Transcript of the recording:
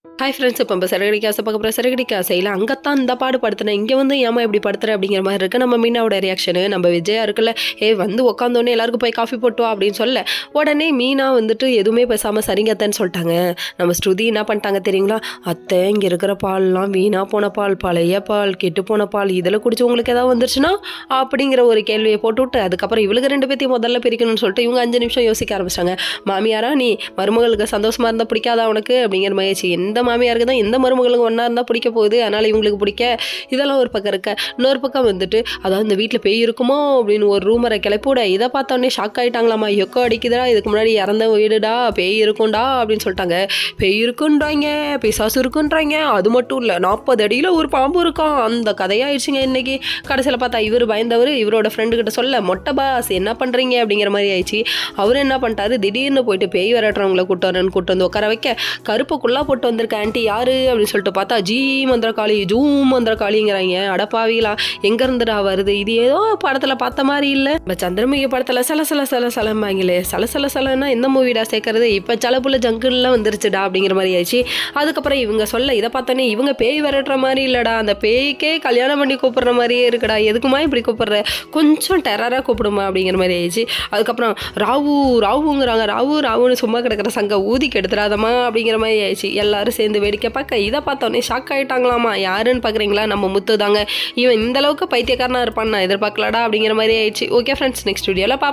Hi friends, இப்போ நம்ம சிறகடிக்க ஆசை பார்க்க போகிற சிறகடிக்க ஆசையில் அங்கத்தான் இந்த பாடு படுத்துனேன், இங்கே வந்து ஏமா இப்படி படுத்துற அப்படிங்கிற மாதிரி இருக்குது நம்ம மீனாவோட ரியாக்ஷனு. நம்ம விஜயா இருக்குல்ல, வந்து உட்காந்தோடனே எல்லாருக்கும் போய் காஃபி போட்டு வா அப்படின்னு சொல்ல உடனே மீனா வந்துட்டு எதுவுமே பேசாமல் சரிங்க அத்தைன்னு சொல்லிட்டாங்க. நம்ம ஸ்ருதி என்ன பண்ணிட்டாங்க தெரியுங்களா, அத்தை இங்கே இருக்கிற பால்லாம் வீணாக போன பால், பழைய பால், கெட்டு போன பால், இதில் குடிச்சு உங்களுக்கு ஏதாவது வந்துருச்சுன்னா அப்படிங்கிற ஒரு கேள்வியை போட்டுவிட்டு அதுக்கப்புறம் இவளுக்கு 2 பேத்தையும் முதல்ல பிரிக்கணும்னு சொல்லிட்டு இவங்க 5 நிமிஷம் யோசிக்க ஆரம்பிச்சிட்டாங்க. மாமியாரா நீ மருமகளுக்கு சந்தோஷமாக இருந்தால் பிடிக்காதா உனக்கு அப்படிங்கிற மாதிரி, எந்த மாமியாருக்கு தான் எந்த மருமகளுக்கு ஒன்றா இருந்தால் பிடிக்க போகுது, அதனால் இவங்களுக்கு பிடிக்க, இதெல்லாம் ஒரு பக்கம் இருக்க. இன்னொரு பக்கம் வந்துட்டு அதாவது இந்த வீட்டில் பேய் இருக்குமோ அப்படின்னு ஒரு ரூமரை கிளப்பிவிட இதை பார்த்தோன்னே ஷாக் ஆகிட்டாங்களாமா. எக்கோ அடிக்குதா, இதுக்கு முன்னாடி இறந்த வீடுடா, பேய் இருக்கும்டா அப்படின்னு சொல்லிட்டாங்க. பேய் இருக்குன்றாங்க, பிசாசு இருக்குன்றாங்க, அது மட்டும் இல்லை 40 அடியில் ஒரு பாம்பு இருக்கும், அந்த கதையாயிடுச்சுங்க இன்னைக்கு. கடைசியில் பார்த்தா இவர் பயந்தவர் இவரோட ஃப்ரெண்டுக்கிட்ட சொல்ல, மொட்டை பாஸ் என்ன பண்ணுறீங்க அப்படிங்கிற மாதிரி ஆயிடுச்சு. அவர் என்ன பண்ணிட்டாரு, திடீர்னு போயிட்டு பேய் விரட்டுறவங்களை கூட்டு வந்து உட்கார வைக்க, கருப்புக்குள்ளா போட்டு வந்திருக்க ஆண்டி யாரு அப்படின்னு சொல்லிட்டு பார்த்தா ஜீ மந்திரகாளி ஜூம் மந்திரகாளிங்கிறாங்க. அடப்பாவிகளா, எங்க இருந்துடா வருது இது, ஏதோ படத்துல பார்த்த மாதிரி இல்லை. இப்போ சந்திரமுகி படத்துல சலசலம்பாங்களே, சலசலன்னா எந்த மூவிடா சேர்க்கறது, இப்போ சலப்புல ஜங்குலாம் வந்துருச்சுடா அப்படிங்கிற மாதிரி ஆயிடுச்சு. அதுக்கப்புறம் இவங்க சொல்ல இதை பார்த்தோன்னே இவங்க பேய் விரட்டுற மாதிரி இல்லடா, அந்த பேய்க்கே கல்யாணம் பண்ணி கூப்பிடுற மாதிரியே இருக்குடா, எதுக்குமா இப்படி கூப்பிடுற, கொஞ்சம் டெரராக கூப்பிடுமா அப்படிங்கிற மாதிரி ஆயிடுச்சு. அதுக்கப்புறம் ராவுங்கிறாங்க, ராவுன்னு சும்மா கிடக்கிற சங்க ஊதி கெடுத்துடாதமா அப்படிங்கிற மாதிரி ஆயிடுச்சு. எல்லாரும் சேர்ந்து வேடிக்கை பார்க்க இதை பார்த்தோன்னே ஷாக் ஆகிட்டாங்களாமா. யாருன்னு பார்க்குறீங்களா, நம்ம முத்து தாங்க. இவன் இந்த அளவுக்கு பைத்தியக்காரனாக இருப்பான்னு நான் எதிர்பார்க்கலடா அப்படிங்கிற மாதிரி ஆயிடுச்சு. ஓகே ஃப்ரெண்ட்ஸ், நெக்ஸ்ட் வீடியோவில் பார்ப்போம்.